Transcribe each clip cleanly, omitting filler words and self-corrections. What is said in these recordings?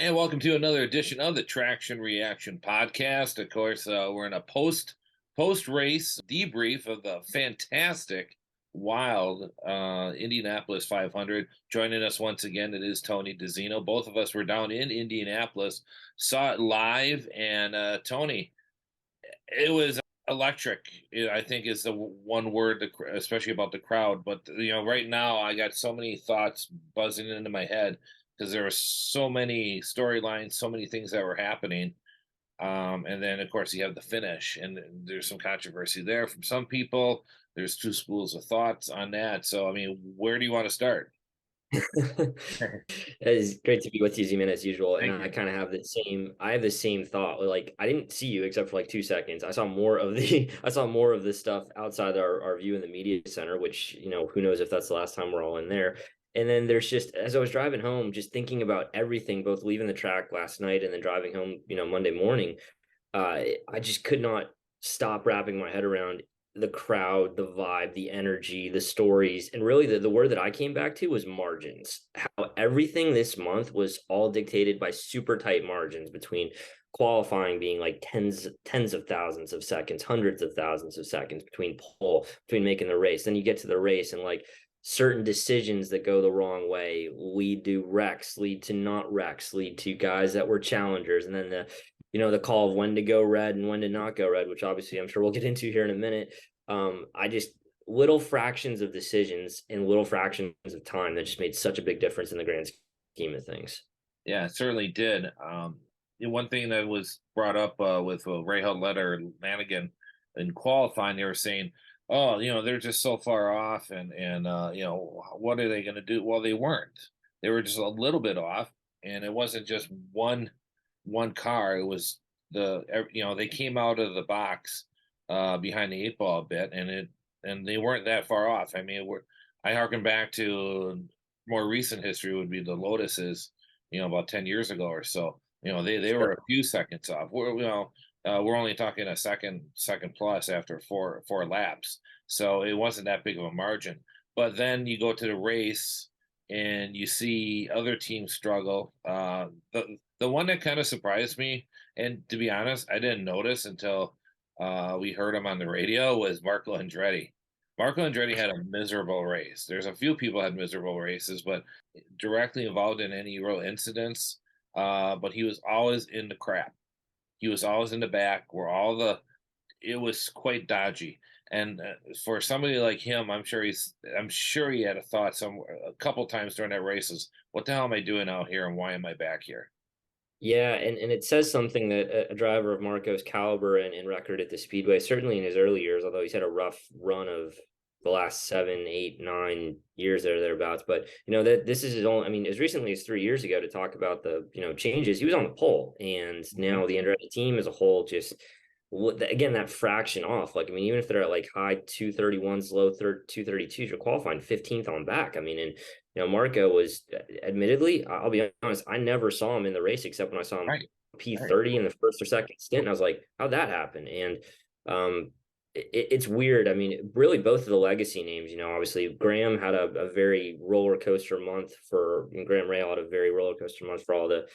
And welcome to another edition of the Traction Reaction Podcast. Of course, we're in a post race debrief of the fantastic, wild Indianapolis 500. Joining us once again, it is Tony DiZinno. Both of us were down in Indianapolis, saw it live, and Tony, it was electric. I think is the one word, especially about the crowd. But right now I got so many thoughts buzzing into my head because there were so many storylines, so many things that were happening. And then of course you have the finish, and there's some controversy there from some people. There's two schools of thoughts on that. So I mean, where do you want to start? It's great to be with you, Z-Man, as usual. And Thank I you. kind of have the same thought. Like, I didn't see you except for like 2 seconds. I saw more of the I saw more of this stuff outside our view in the media center, which, who knows if that's the last time we're all in there. And then there's just, as I was driving home, just thinking about everything, both leaving the track last night and then driving home, Monday morning. I just could not stop wrapping my head around the crowd, the vibe, the energy, the stories. And really the word that I came back to was margins. How everything this month was all dictated by super tight margins between qualifying being like tens of thousands of seconds, hundreds of thousands of seconds between between making the race. Then you get to the race and like certain decisions that go the wrong way lead to wrecks, lead to not wrecks, lead to guys that were challengers. And then the call of when to go red and when to not go red, which obviously I'm sure we'll get into here in a minute. I just little fractions of decisions in little fractions of time that just made such a big difference in the grand scheme of things. Yeah, it certainly did. One thing that was brought up with Ray Letter and Lanigan in qualifying, they were saying, "Oh, they're just so far off, and what are they going to do?" Well, they weren't. They were just a little bit off, and it wasn't just one car. It was they came out of the box behind the eight ball a bit, and they weren't that far off. I mean, I harken back to more recent history would be the Lotuses, about 10 years ago or so. They were Sure. a few seconds off. We're only talking a second plus after four laps. So it wasn't that big of a margin. But then you go to the race and you see other teams struggle. The one that kind of surprised me, and to be honest, I didn't notice until we heard him on the radio, was Marco Andretti. Marco Andretti had a miserable race. There's a few people had miserable races, but directly involved in any real incidents. But he was always in the crap. He was always in the back where it was quite dodgy. And for somebody like him, I'm sure he had a thought a couple times during that races. What the hell am I doing out here, and why am I back here? Yeah, and it says something that a driver of Marco's caliber and record at the Speedway, certainly in his early years, although he's had a rough run of the last 7, 8, 9 years thereabouts. But that this is his own. I mean, as recently as 3 years ago, to talk about the changes, he was on the pole, and Mhm. now the Andretti team as a whole just again that fraction off. Like, I mean, even if they're at like high 231s, low 232s, you're qualifying 15th on back. I mean, and Marco was, admittedly, I'll be honest, I never saw him in the race except when I saw him Right, right. P30 in the first or second stint. And I was like, how'd that happen? And it's weird. I mean, really, both of the legacy names, obviously, Graham had a very roller coaster month and Graham Rahal had a very roller coaster month for all the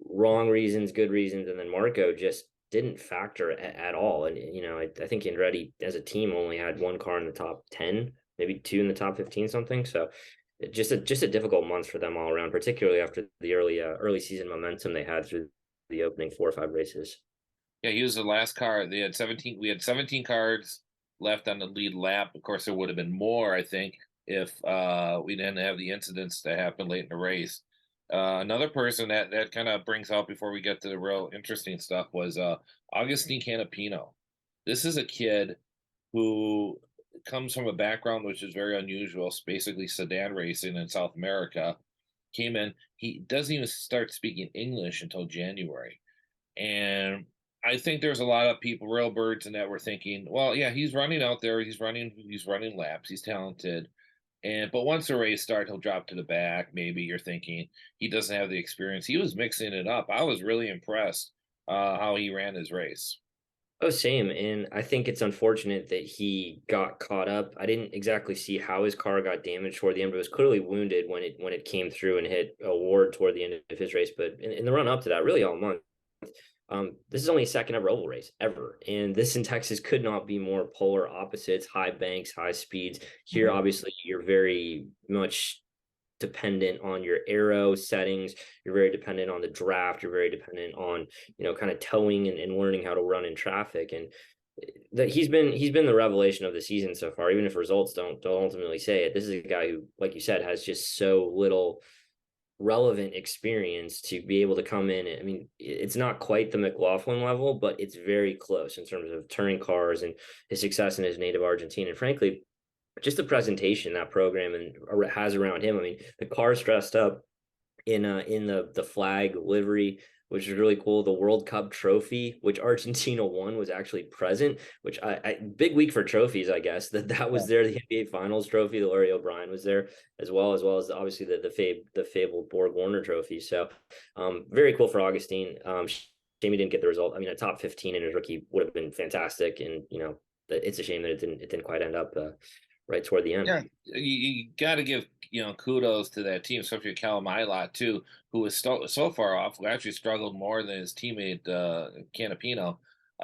wrong reasons, good reasons. And then Marco just didn't factor at all. And, I think Andretti as a team only had one car in the top 10, maybe two in the top 15, something. So, just a difficult month for them all around, particularly after the early season momentum they had through the opening 4 or 5 races. Yeah, he was the last car. They had 17. We had 17 cards left on the lead lap. Of course, there would have been more, I think, if we didn't have the incidents that happened late in the race. Another person that kind of brings out before we get to the real interesting stuff was Augustine Canapino. This is a kid who comes from a background which is very unusual. It's basically sedan racing in South America. Came in. He doesn't even start speaking English until January. And I think there's a lot of people, real birds, and that were thinking, well, yeah, he's running out there, he's running laps, he's talented. But once the race starts, he'll drop to the back. Maybe you're thinking he doesn't have the experience. He was mixing it up. I was really impressed how he ran his race. Oh, same. And I think it's unfortunate that he got caught up. I didn't exactly see how his car got damaged toward the end, but it was clearly wounded when it came through and hit a Ward toward the end of his race. But in the run up to that, really all month, this is only his second ever oval race ever. And this in Texas could not be more polar opposites, high banks, high speeds. Here, Mhm. obviously, you're very much dependent on your aero settings. You're very dependent on the draft. You're very dependent on, kind of towing and learning how to run in traffic. And that he's been the revelation of the season so far, even if results don't ultimately say it. This is a guy who, like you said, has just so little relevant experience to be able to come in. I mean, it's not quite the McLaughlin level, but it's very close in terms of turning cars and his success in his native Argentina. And frankly, just the presentation that program and has around him. I mean, the car's dressed up in the flag livery, which is really cool. The World Cup trophy, which Argentina won, was actually present. Which I big week for trophies, I guess. That was there. The NBA Finals trophy, the Larry O'Brien was there as well as obviously the fabled Borg Warner trophy. So, very cool for Augustine. Shame he didn't get the result. I mean, a top 15 in his rookie would have been fantastic, and it's a shame that it didn't quite end up right toward the end. Yeah, you got to give kudos to that team, especially Callum Ilott too, who was so far off. Who actually struggled more than his teammate Canapino.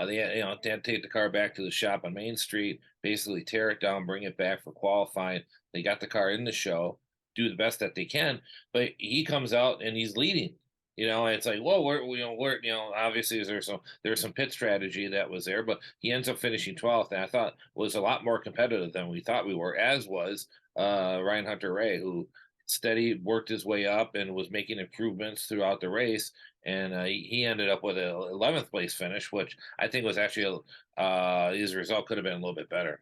They had to take the car back to the shop on Main Street, basically tear it down, bring it back for qualifying. They got the car in the show, do the best that they can, but he comes out and he's leading. It's like, whoa, obviously there's some pit strategy that was there, but he ends up finishing 12th, and I thought was a lot more competitive than we thought we were, as was Ryan Hunter-Reay, who steady worked his way up and was making improvements throughout the race, and he ended up with an 11th place finish, which I think was actually his result could have been a little bit better.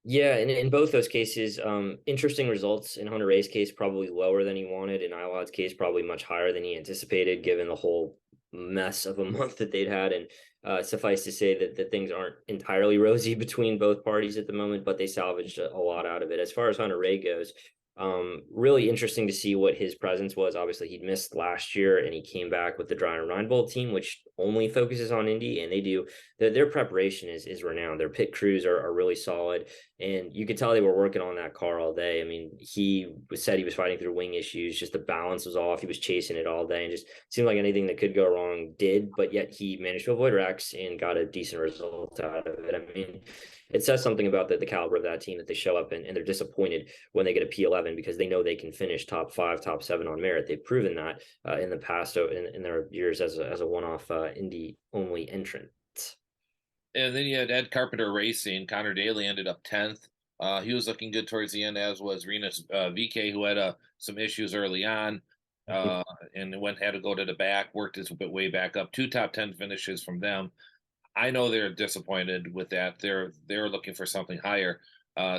Yeah, and in both those cases, interesting results. In Hunter Ray's case, probably lower than he wanted. In Ilad's case, probably much higher than he anticipated, given the whole mess of a month that they'd had. And suffice to say that things aren't entirely rosy between both parties at the moment, but they salvaged a lot out of it. As far as Hunter Ray goes, really interesting to see what his presence was. Obviously, he'd missed last year, and he came back with the Dry and Reinbold team, which only focuses on Indy, and they do their preparation is renowned. Their pit crews are really solid, and you could tell they were working on that car all day. I mean, said he was fighting through wing issues, just the balance was off. He was chasing it all day, and just seemed like anything that could go wrong did. But yet he managed to avoid wrecks and got a decent result out of it. I mean, it says something about the caliber of that team that they show up and they're disappointed when they get a P11 because they know they can finish top 5, top 7 on merit. They've proven that in the past in their years as a one-off Indy only entrant. And then you had Ed Carpenter Racing. Connor Daly ended up 10th. He was looking good towards the end, as was Renus VK, who had some issues early on, uh, and had to go to the back, worked his way back up. Two top 10 finishes from them. I know they're disappointed with that. They're looking for something higher.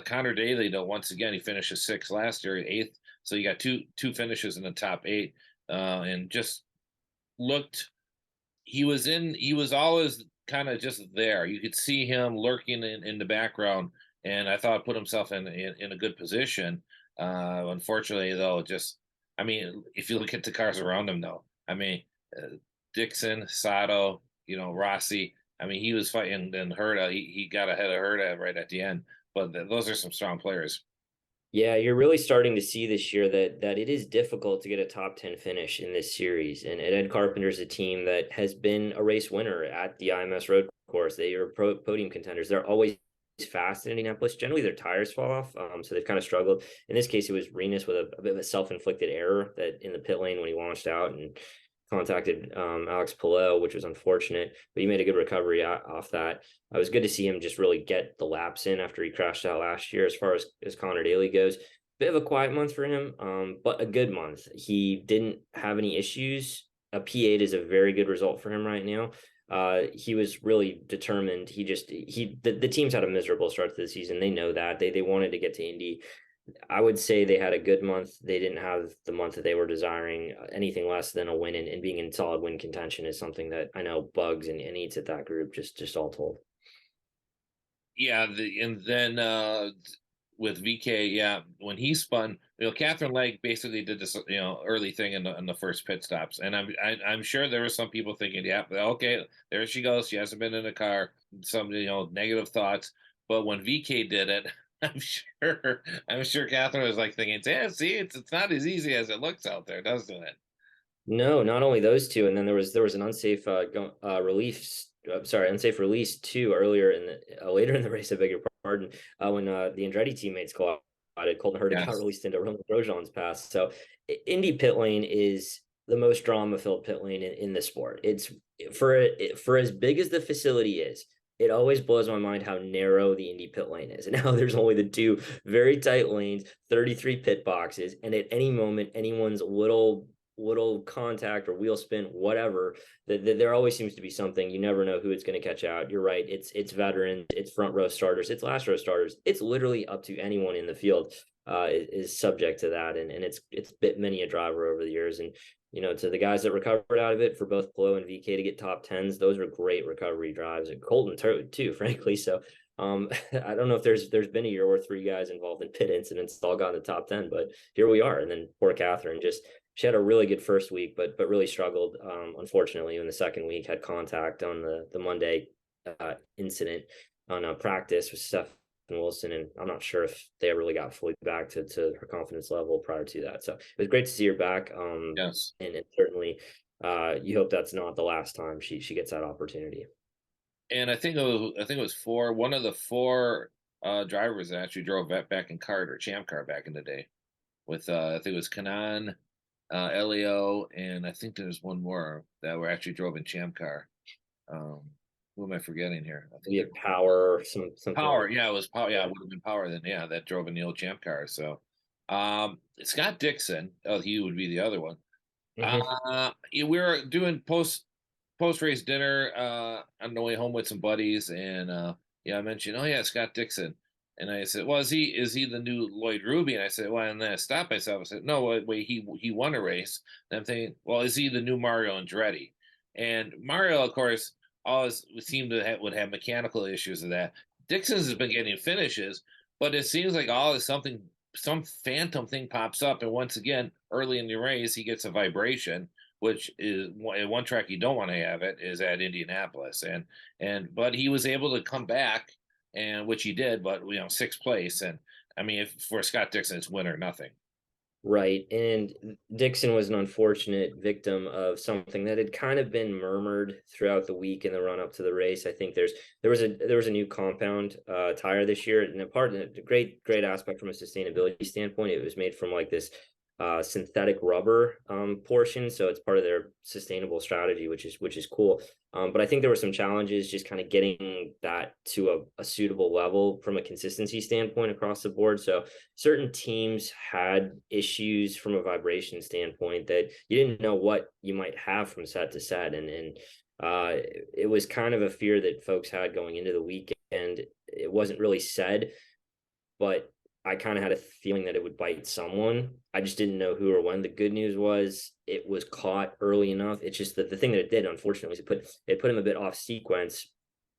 Connor Daly, though, once again, he finished 6th last year, 8th. So you got two finishes in the top 8, and just looked. He was always kind of just there. You could see him lurking in the background, and I thought put himself in a good position. Unfortunately, though, just I mean, if you look at the cars around him, though, I mean, Dixon, Sato, Rossi. I mean, he was fighting and Herta. He got ahead of Herta right at the end. But those are some strong players. Yeah, you're really starting to see this year that it is difficult to get a top 10 finish in this series. And Ed Carpenter's a team that has been a race winner at the IMS road course. They are podium contenders. They're always fast in Indianapolis. Generally, their tires fall off, so they've kind of struggled. In this case, it was Renus with a bit of a self-inflicted error that in the pit lane when he launched out and contacted Alex Palou, which was unfortunate, but he made a good recovery off that. It was good to see him just really get the laps in after he crashed out last year. As far as Connor Daly goes, bit of a quiet month for him, but a good month. He didn't have any issues. A P8 is a very good result for him right now. He was really determined. The team's had a miserable start to the season. They know that they wanted to get to Indy. I would say they had a good month. They didn't have the month that they were desiring. Anything less than a win and being in solid win contention is something that I know bugs and eats at that group, just all told. Yeah, and then with VK, yeah, when he spun, Catherine Legg basically did this, early thing in the first pit stops, and I'm sure there were some people thinking, yeah, okay, there she goes, she hasn't been in a car, some negative thoughts, but when VK did it, I'm sure Catherine was like thinking, yeah, see, it's not as easy as it looks out there, doesn't it? No, not only those two, and then there was an unsafe release. Sorry, unsafe release too earlier in the later in the race. I beg your pardon. When the Andretti teammates collided, Colton Herta got Yes. released into Roman Grosjean's pass. So Indy pit lane is the most drama-filled pit lane in the sport. It's for as big as the facility is. It always blows my mind how narrow the Indy pit lane is. And now there's only the two very tight lanes, 33 pit boxes, and at any moment, anyone's little contact or wheel spin, whatever, that there always seems to be something. You never know who it's going to catch out. You're right. It's veterans, it's front row starters, it's last row starters. It's literally up to anyone in the field is subject to that. And it's bit many a driver over the years. And to the guys that recovered out of it, for both Plo and VK to get top tens, those were great recovery drives, and Colton too, frankly. So I don't know if there's been a year where three guys involved in pit incidents all got in the top 10, but here we are. And then poor Catherine, just she had a really good first week, but really struggled. Unfortunately, in the second week, had contact on the Monday incident on practice with Steph Wilson, and I'm not sure if they really got fully back to her confidence level prior to that. So it was great to see her back. Yes. And certainly, you hope that's not the last time she gets that opportunity. And I think it was one of the four drivers that actually drove back in kart or champ car back in the day with I think it was Kanan, Elio, and I think there's one more that were actually drove in champ car. Um, who am I forgetting here? I think Maybe a power, something Power. like Yeah, it was Power. Yeah, it that. would have been Power then. Yeah, that drove in the old champ car. So, Scott Dixon. Oh, he would be the other one. Mhm. Yeah, we were doing post race dinner on the way home with some buddies, and yeah, I mentioned, oh yeah, Scott Dixon, and I said, well, is he the new Lloyd Ruby? And I said, well, and then I stopped myself. I said, no, wait, he won a race. And I'm thinking, well, is he the new Mario Andretti? And Mario, of course, always seemed to would have mechanical issues of that. Dixon's has been getting finishes, but it seems like always some phantom thing pops up, and once again, early in the race, he gets a vibration, which is one track you don't want to have it is at Indianapolis, and but he was able to come back, and which he did, but sixth place, and I mean, if for Scott Dixon, it's win or nothing. Right. And Dixon was an unfortunate victim of something that had kind of been murmured throughout the week in the run up to the race. I think there was a new compound tire this year, and a great aspect from a sustainability standpoint. It was made from like this synthetic rubber portion, so it's part of their sustainable strategy, which is cool. But I think there were some challenges just kind of getting that to a suitable level from a consistency standpoint across the board. So certain teams had issues from a vibration standpoint that you didn't know what you might have from set to set, and it was kind of a fear that folks had going into the weekend. It wasn't really said, but I kind of had a feeling that it would bite someone. I just didn't know who or when. The good news was it was caught early enough. It's just that the thing that it did, unfortunately, is it put him a bit off sequence.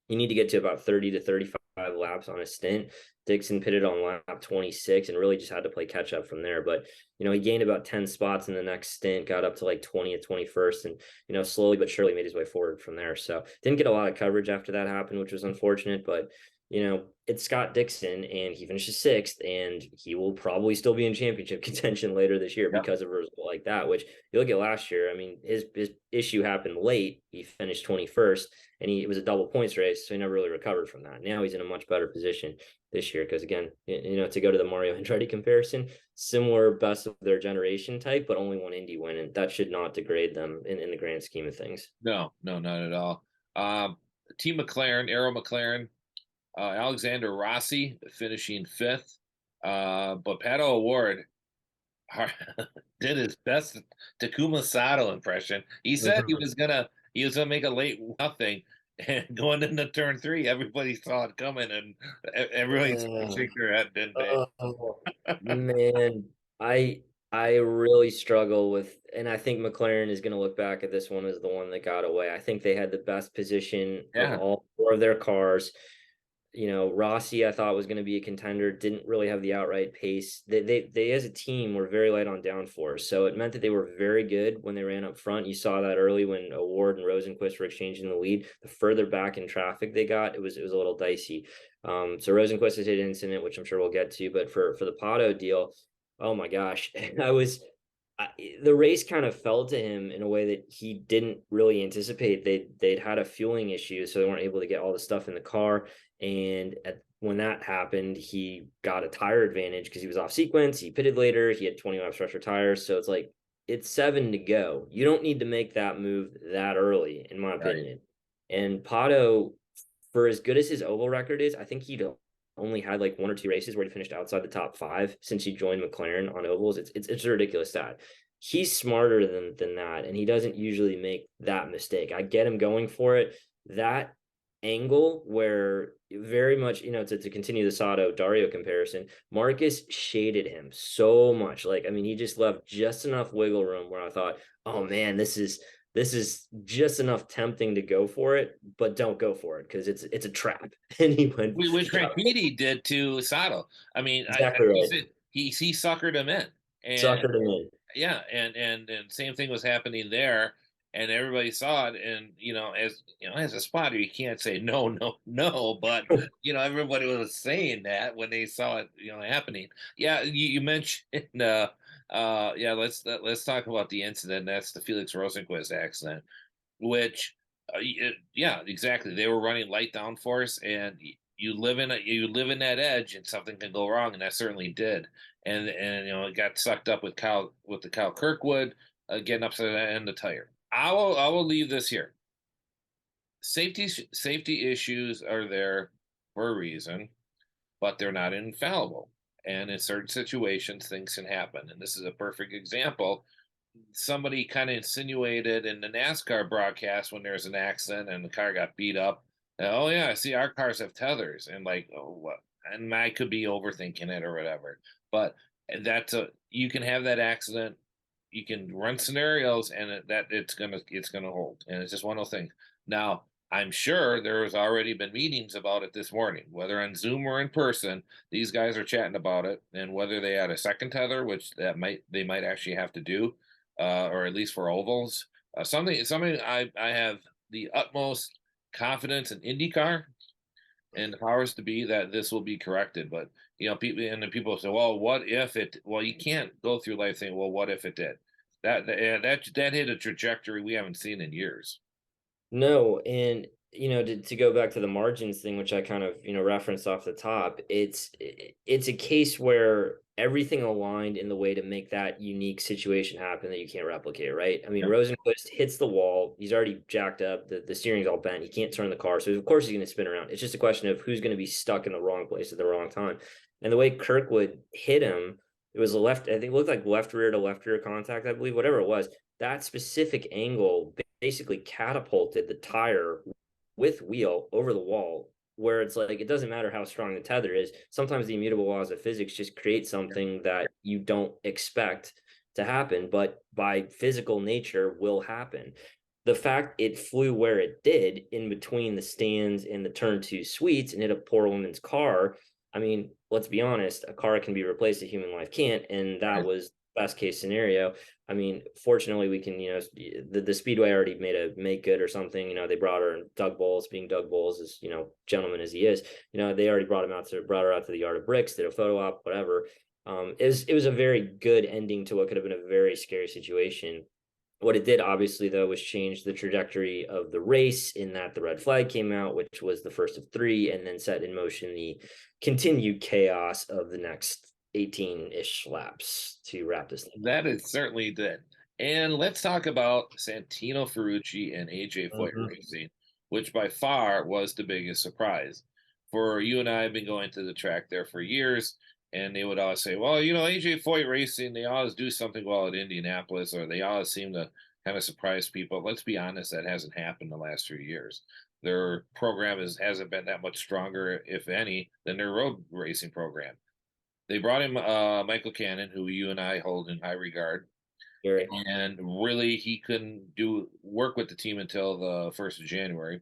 You need to get to about 30 to 35 laps on a stint. Dixon pitted on lap 26 and really just had to play catch up from there. But, he gained about 10 spots in the next stint, got up to like 20th, 21st, and, slowly but surely made his way forward from there. So didn't get a lot of coverage after that happened, which was unfortunate. But, it's Scott Dixon and he finishes sixth, and he will probably still be in championship contention later this year Yep. because of a result like that, which you look at last year. I mean, his issue happened late. He finished 21st, and it was a double points race, so he never really recovered from that. Now he's in a much better position this year because, again, to go to the Mario Andretti comparison, similar best of their generation type, but only one Indy win, and that should not degrade them in the grand scheme of things. No, no, not at all. Team McLaren, Arrow McLaren, Alexander Rossi finishing fifth, but Pato Award did his best Takuma Sato impression. He said he was gonna make a late nothing, and going into turn three, everybody saw it coming, and everybody Uh, shook their head, didn't they? oh man, I really struggle with, and I think McLaren is going to look back at this one as the one that got away. I think they had the best position of Yeah, all four of their cars. Rossi, I thought was going to be a contender, didn't really have the outright pace. They as a team were very light on downforce, so it meant that they were very good when they ran up front. You saw that early when Award and Rosenquist were exchanging the lead. The further back in traffic they got, it was a little dicey. So Rosenquist has hit an incident, which I'm sure we'll get to, but for the Pato deal, oh my gosh, the race kind of fell to him in a way that he didn't really anticipate. They'd had a fueling issue, so they weren't able to get all the stuff in the car. And when that happened, he got a tire advantage because he was off sequence. He pitted later. He had 20 laps fresher tires, so it's like it's 7 to go. You don't need to make that move that early, in my Right. opinion. And Pato, for as good as his oval record is, I think he'd only had like 1 or 2 races where he finished outside the top 5 since he joined McLaren on ovals. It's a ridiculous stat. He's smarter than that, and he doesn't usually make that mistake. I get him going for it. That angle where very much, to continue the Sato Dario comparison, Marcus shaded him so much. Like, I mean, he just left just enough wiggle room where I thought, oh man, this is just enough tempting to go for it, but don't go for it because it's a trap. And he went Which Rankini did to Sato. I mean, exactly he right. said he suckered him in, and Suckered him in. yeah, and same thing was happening there, and everybody saw it. And as a spotter, you can't say no, no, no, but everybody was saying that when they saw it, happening. Yeah, you mentioned, yeah, let's talk about the incident. That's the Felix Rosenquist accident, which, yeah, exactly. They were running light downforce, and you live in that edge, and something can go wrong, and that certainly did. And it got sucked up with the Kyle Kirkwood getting upside down in the tire. I will leave this here. Safety issues are there for a reason, but they're not infallible. And in certain situations, things can happen. And this is a perfect example. Somebody kind of insinuated in the NASCAR broadcast when there's an accident and the car got beat up. Oh yeah, I see our cars have tethers, and like, oh what? And I could be overthinking it or whatever. But you can have that accident. You can run scenarios, and it's gonna hold, and it's just one of those things. Now, I'm sure there has already been meetings about it this morning, whether on Zoom or in person. These guys are chatting about it, and whether they had a second tether, which they might actually have to do, or at least for ovals. Something I have the utmost confidence in IndyCar and the powers to be that this will be corrected. But people, and then people say, "Well, what if it?" Well, you can't go through life saying, "Well, what if it did?" That hit a trajectory we haven't seen in years. No, and to go back to the margins thing, which I kind of referenced off the top, it's a case where everything aligned in the way to make that unique situation happen that you can't replicate, right? I mean, Yep. Rosenquist hits the wall. He's already jacked up. The steering's all bent. He can't turn the car, so of course he's going to spin around. It's just a question of who's going to be stuck in the wrong place at the wrong time. And the way Kirkwood hit him, it was a left. I think it looked like left rear to left rear contact. I believe whatever it was. That specific angle basically catapulted the tire with wheel over the wall, where it's like it doesn't matter how strong the tether is. Sometimes the immutable laws of physics just create something that you don't expect to happen, but by physical nature will happen. The fact it flew where it did in between the stands and the turn 2 suites and hit a poor woman's car. I mean, let's be honest, a car can be replaced, a human life can't, and that was best case scenario. I mean, fortunately, we can, the Speedway already made a make good or something. They brought her, Doug Bowles, being Doug Bowles, as gentleman as he is. They already brought her out to the Yard of Bricks, did a photo op, whatever. It was a very good ending to what could have been a very scary situation. What it did, obviously, though, was change the trajectory of the race in that the red flag came out, which was the first of 3, and then set in motion the continued chaos of the next 18-ish laps to wrap this thing. That it certainly did. And let's talk about Santino Ferrucci and AJ Foyt Mm-hmm. Racing, which by far was the biggest surprise. For you and I have been going to the track there for years, and they would always say, well, AJ Foyt Racing, they always do something well at Indianapolis, or they always seem to kind of surprise people. Let's be honest, that hasn't happened the last few years. Their program hasn't been that much stronger, if any, than their road racing program. They brought in Michael Cannon, who you and I hold in high regard, Very. and really he couldn't do work with the team until the 1st of January.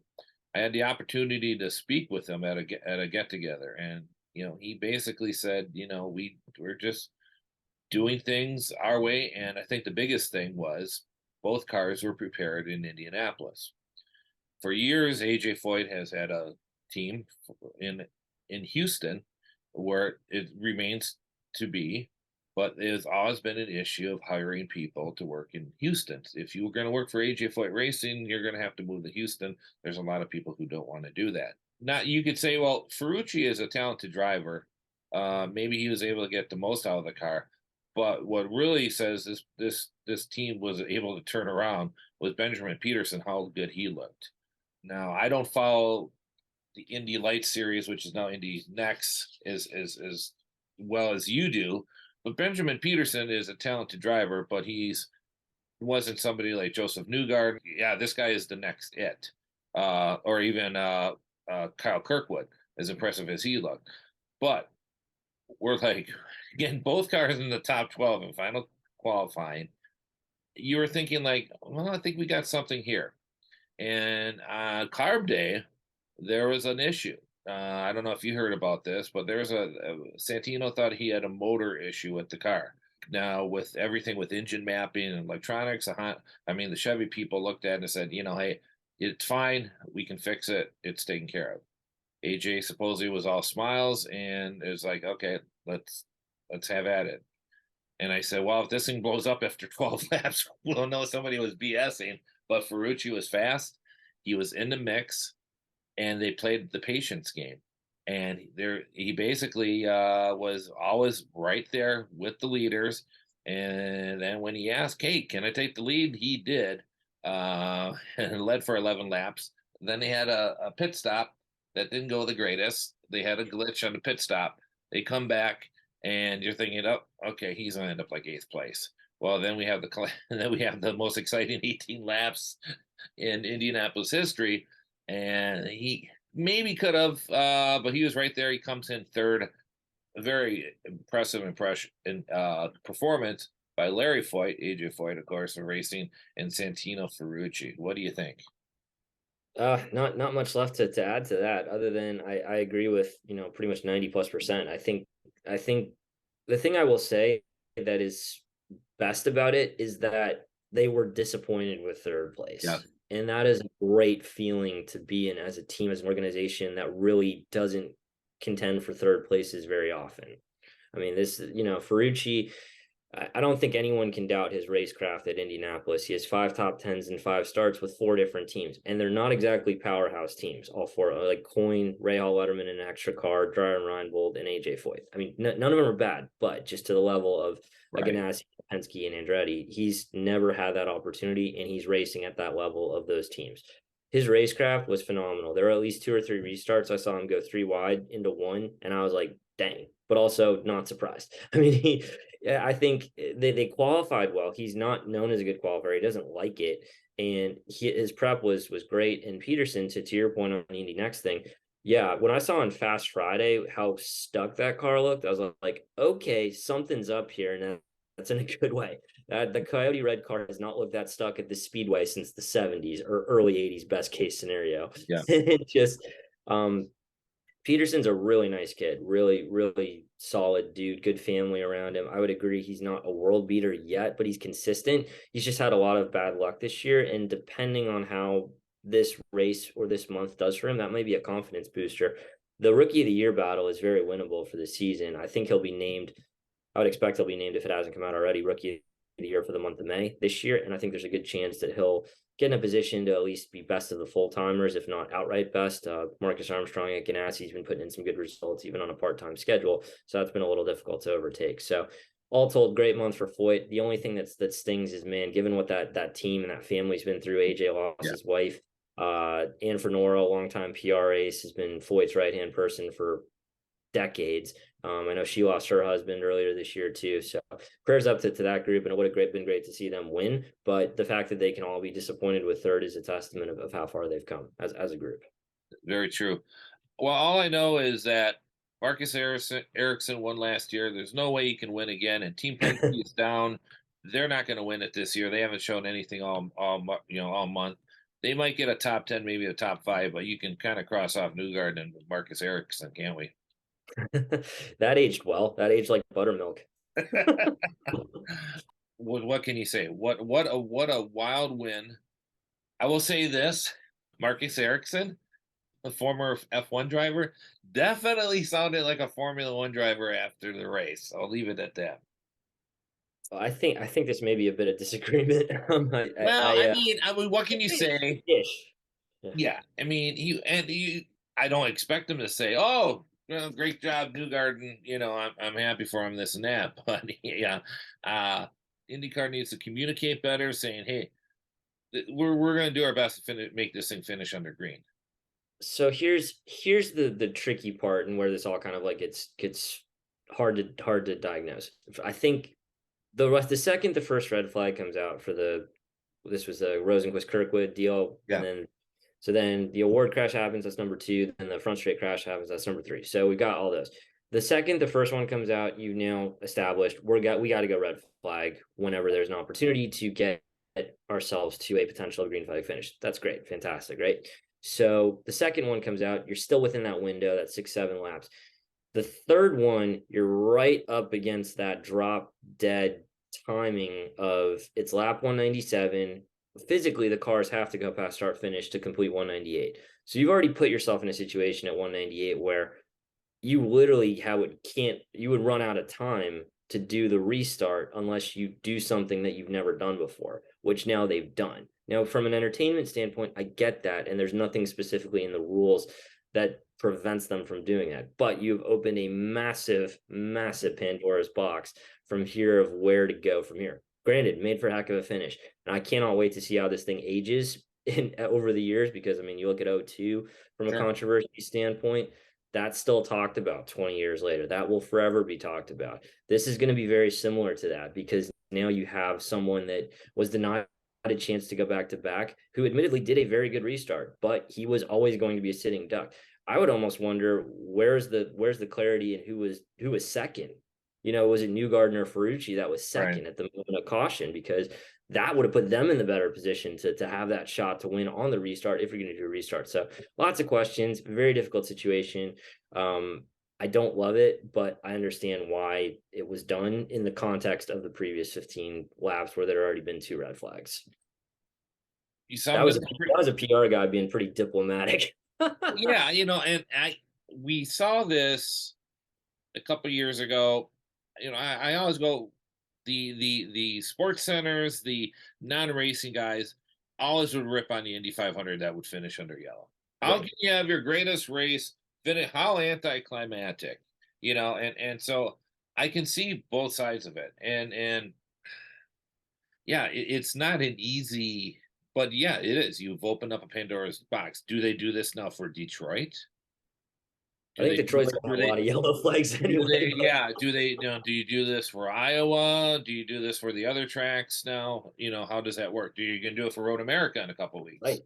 I had the opportunity to speak with him at a get together, and he basically said, we're just doing things our way, and I think the biggest thing was both cars were prepared in Indianapolis. For years, AJ Foyt has had a team in Houston where it remains to be, but there's always been an issue of hiring people to work in Houston. If you were going to work for AJ Foyt Racing, you're going to have to move to Houston. There's a lot of people who don't want to do that. Now you could say, well, Ferrucci is a talented driver. Maybe he was able to get the most out of the car. But what really says this team was able to turn around was Benjamin Peterson, how good he looked. Now I don't follow the Indy Light Series, which is now Indy Next, as well as you do. But Benjamin Peterson is a talented driver, but he wasn't somebody like Joseph Newgard. Yeah, this guy is the next it, or even Kyle Kirkwood, as impressive as he looked. But we're like getting both cars in the top 12 in final qualifying. You were thinking like, well, I think we got something here. And Carb Day, there was an issue. I don't know if you heard about this, but there was Santino thought he had a motor issue with the car. Now, with everything with engine mapping and electronics, the Chevy people looked at it and said, hey, it's fine. We can fix it. It's taken care of. AJ supposedly was all smiles and it was like, okay, let's have at it. And I said, well, if this thing blows up after 12 laps, we'll know somebody was BSing. But Ferrucci was fast. He was in the mix, and they played the patience game. And he basically was always right there with the leaders. And then when he asked, hey, can I take the lead? He did, and led for 11 laps. Then they had a pit stop that didn't go the greatest. They had a glitch on the pit stop. They come back, and you're thinking, oh, okay, he's going to end up like 8th place. Well, then we have the most exciting 18 laps in Indianapolis history, and he maybe could have, but he was right there. He comes in third. A very impressive performance by Larry Foyt, AJ Foyt, of course, of racing, and Santino Ferrucci. What do you think? Not much left to add to that, other than I agree with pretty much 90+%. I think the thing I will say that is best about it is that they were disappointed with third place. Yeah. And that is a great feeling to be in as a team, as an organization that really doesn't contend for third places very often. I mean, Ferrucci, I don't think anyone can doubt his racecraft at Indianapolis. He has 5 top 10s and 5 starts with 4 different teams, and they're not exactly powerhouse teams. All 4, like Coyne, Ray Hall Letterman, and Extra Car, Dreyer Reinbold, and AJ Foyt. I mean, none of them are bad, but just to the level of Ganassi, Penske, and Andretti, he's never had that opportunity, and he's racing at that level of those teams. His racecraft was phenomenal. There were at least 2 or 3 restarts. I saw him go 3 wide into 1, and I was like, dang, but also not surprised. I mean, I think they qualified well. He's not known as a good qualifier. He doesn't like it. And his prep was great. And Peterson, to your point on the Indy Next thing, yeah, when I saw on Fast Friday how stuck that car looked, I was like, okay, something's up here. And that's in a good way. The Coyote Red car has not looked that stuck at the speedway since the 70s or early 80s, best case scenario. Yeah. Just Peterson's a really nice kid, really, really solid dude, good family around him. I would agree he's not a world beater yet, but he's consistent. He's just had a lot of bad luck this year. And depending on how this race or this month does for him, that might be a confidence booster. The Rookie of the Year battle is very winnable for the season. I think he'll be named. I would expect he'll be named, if it hasn't come out already, Rookie of the Year for the month of May this year. And I think there's a good chance that he'll get in a position to at least be best of the full-timers, if not outright best. Marcus Armstrong at Ganassi has been putting in some good results, even on a part-time schedule. So that's been a little difficult to overtake. So all told, great month for Foyt. The only thing that stings is, man, given what that team and that family's been through, AJ lost his wife. Ann Fenora, a longtime PR ace, has been Foyt's right-hand person for decades. I know she lost her husband earlier this year too. So prayers up to that group, and it would have been great to see them win. But the fact that they can all be disappointed with third is a testament of how far they've come as a group. Very true. Well, all I know is that Marcus Ericsson won last year. There's no way he can win again, and Team Penske is down. They're not going to win it this year. They haven't shown anything all month. they might get a top 10, maybe a top 5, but you can kind of cross off Newgarden and Marcus Ericsson, can't we? That aged well. That aged like buttermilk. What can you say? What a wild win. I will say this, Marcus Ericsson, the former F1 driver, definitely sounded like a Formula One driver after the race. I'll leave it at that. I think this may be a bit of disagreement. Well, I mean, what can you say? Ish. Yeah. Yeah, I mean, I don't expect him to say, "Oh, well, great job, Newgarden." I'm happy for him, this and that. But yeah, uh, IndyCar needs to communicate better, saying, "Hey, we're going to do our best to make this thing finish under green." So here's the tricky part and where this all kind of like gets hard to diagnose. I think the second the first red flag comes out for this was the Rosenquist Kirkwood deal, and Yeah, then the award crash happens, that's number two, then the front straight crash happens, that's number three. So we've got all those. The second the first one comes out, you now established we got to go red flag whenever there's an opportunity to get ourselves to a potential green flag finish. That's great, fantastic, right? So the second one comes out, you're still within that window, that 6-7 laps. The third one, you're right up against that drop dead timing of it's lap 197. Physically, the cars have to go past start finish to complete 198. So you've already put yourself in a situation at 198 where you literally you would run out of time to do the restart unless you do something that you've never done before, which now they've done. Now, from an entertainment standpoint, I get that, and there's nothing specifically in the rules that prevents them from doing that. But you've opened a massive, massive Pandora's box from here of where to go from here. Granted, made for a heck of a finish, and I cannot wait to see how this thing ages over the years, because I mean, you look at 02 from a sure. controversy standpoint, that's still talked about 20 years later. That will forever be talked about. This is going to be very similar to that, because now you have someone that was denied a chance to go back to back, who admittedly did a very good restart, but he was always going to be a sitting duck. I would almost wonder where's the clarity and who was second. Was it Newgarden or Ferrucci that was second Right. at the moment of caution? Because that would have put them in the better position to have that shot to win on the restart if you're going to do a restart. So lots of questions, very difficult situation. I don't love it, but I understand why it was done in the context of the previous 15 laps where there had already been two red flags. You That summed it was up that was a PR guy being pretty diplomatic. yeah, and we saw this a couple years ago. I always go, the sports centers, the non-racing guys always would rip on the Indy 500 that would finish under yellow. How Right. can you have your greatest race finish? How anticlimactic, and so I can see both sides of it, and yeah, it's not an easy, but yeah, it is. You've opened up a Pandora's box. Do they do this now for Detroit? I Do think they do Detroit's it? got a lot of yellow flags Do anyway, they? but Yeah. Do they? Do you do this for Iowa? Do you do this for the other tracks now? How does that work? Do you can do it for Road America in a couple of weeks? right.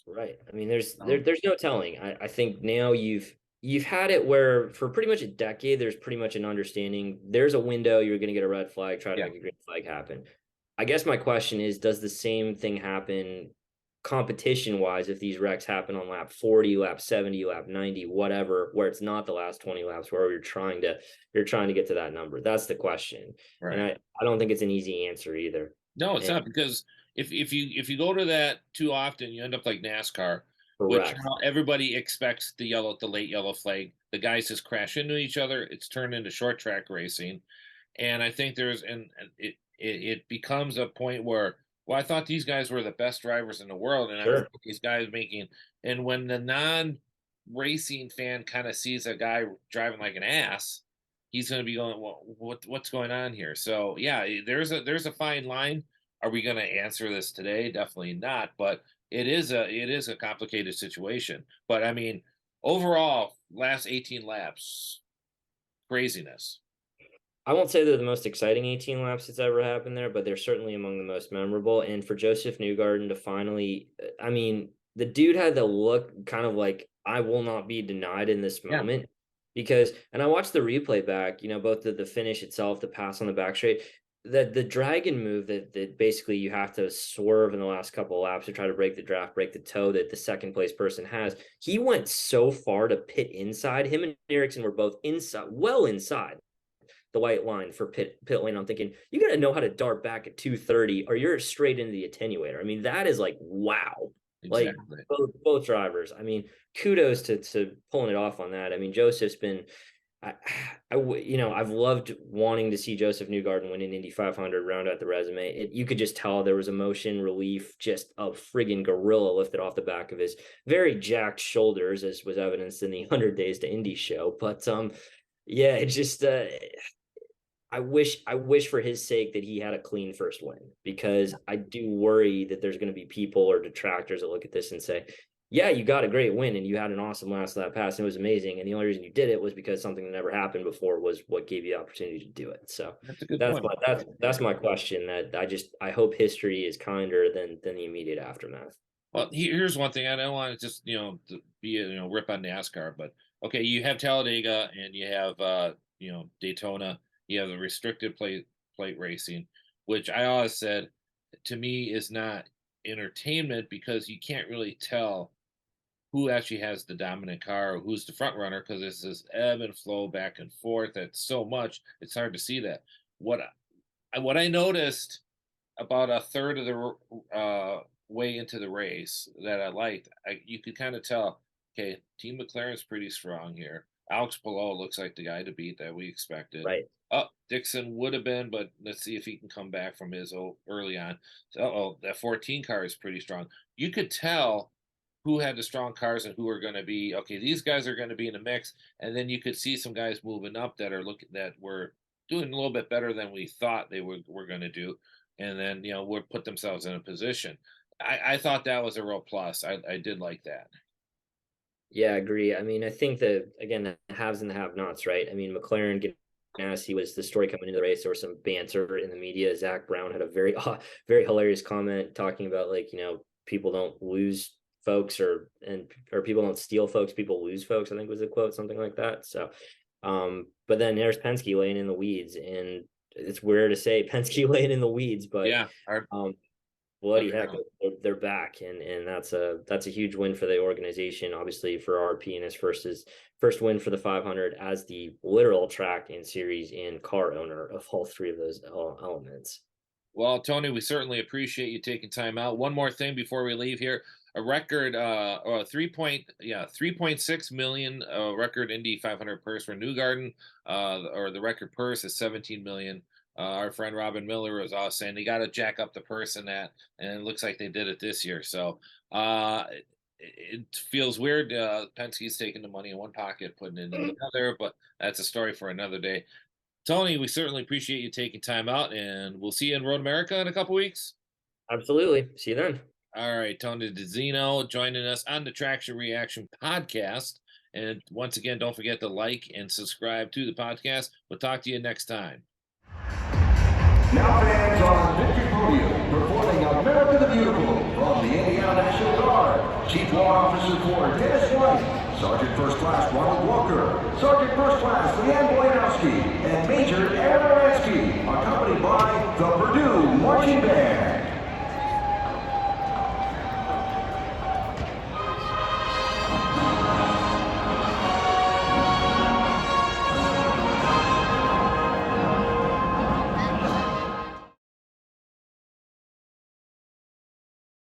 Right. I mean, there's Um, there's no telling. I think now you've had it where for pretty much a decade, there's pretty much an understanding. There's a window, you're gonna get a red flag, try to yeah. make a green flag happen. I guess my question is, does the same thing happen competition wise if these wrecks happen on lap 40, lap 70, lap 90, whatever, where it's not the last 20 laps, where you're trying to get to that number? That's the question. And Right. I don't think it's an easy answer either. No, it's And not, because if you go to that too often, you end up like NASCAR, which correct. now everybody expects the late yellow flag. The guys just crash into each other. It's turned into short track racing, and I think it becomes a point where, well, I thought these guys were the best drivers in the world, and I was Sure. these guys making, and when the non-racing fan kind of sees a guy driving like an ass, he's going to be going, well, what's going on here? So yeah, there's a fine line. Are we going to answer this today? Definitely not. But it is a complicated situation. But I mean, overall, last 18 laps, craziness. I won't say they're the most exciting 18 laps that's ever happened there, but they're certainly among the most memorable. And for Joseph Newgarden to finally, I mean, the dude had the look kind of like, I will not be denied in this Yeah, moment. Because, and I watched the replay back, both the finish itself, the pass on the back straight. the dragon move that basically you have to swerve in the last couple of laps to try to break the draft, break the toe that the second place person has. He went so far to pit inside. Him and Ericsson were both inside, well inside the white line for pit lane. I'm thinking you got to know how to dart back at 230 or you're straight into the attenuator. I mean, that is like, wow. Exactly. Like both drivers. I mean, kudos to pulling it off on that. I mean, Joseph's been, I've loved wanting to see Joseph Newgarden win an Indy 500, round out the resume. You could just tell there was emotion, relief, just a friggin' gorilla lifted off the back of his very jacked shoulders, as was evidenced in the 100 Days to Indy show. But yeah, it just I wish for his sake that he had a clean first win, because I do worry that there's going to be people or detractors that look at this and say, yeah, you got a great win and you had an awesome last lap pass and it was amazing, and the only reason you did it was because something that never happened before was what gave you the opportunity to do it. So That's a good point. that's my question. That I hope history is kinder than the immediate aftermath. Well, here's one thing. I don't want to just, to be, rip on NASCAR, but okay, you have Talladega and you have, Daytona. You have the restricted plate racing, which I always said to me is not entertainment, because you can't really tell who actually has the dominant car or who's the front runner, because it's this ebb and flow back and forth. That's so much, it's hard to see that. What I noticed about a third of the way into the race that I liked, you could kind of tell, okay, Team McLaren's pretty strong here. Alex Palou looks like the guy to beat that we expected. Right. Oh, Dixon would have been, but let's see if he can come back from his early on. So, that 14 car is pretty strong. You could tell who had the strong cars and who are going to be, okay, these guys are going to be in the mix. And then you could see some guys moving up that were doing a little bit better than we thought they were going to do. And then, would put themselves in a position. I thought that was a real plus. I did like that. Yeah, I agree. I mean, I think that, again, the haves and the have-nots, right? I mean, McLaren getting asked, he was the story coming into the race. There was some banter in the media. Zach Brown had a very, very hilarious comment talking about, like, people don't lose folks or people don't steal folks, people lose folks, I think was the quote, something like that. So, but then there's Penske laying in the weeds, and it's weird to say Penske laying in the weeds, but yeah, bloody heck, they're back, and that's a huge win for the organization, obviously for RP, and his first win for the 500 as the literal track and series and car owner of all three of those elements. Well, Tony, we certainly appreciate you taking time out. One more thing before we leave here: a record, 3.6 million record Indy 500 purse for Newgarden, or the record purse is 17 million. Our friend Robin Miller was also saying they got to jack up the purse in that, and it looks like they did it this year. So it feels weird. Penske's taking the money in one pocket, putting it in another, but that's a story for another day. Tony, we certainly appreciate you taking time out, and we'll see you in Road America in a couple weeks. Absolutely. See you then. All right, Tony DiZinno joining us on the Traction Reaction podcast. And once again, don't forget to like and subscribe to the podcast. We'll talk to you next time. Now fans on Victory Podium, reporting America the Beautiful from the Indiana National Guard, Chief Law Officer for Dennis White, Sergeant First Class Ronald Walker, Sergeant First Class Leanne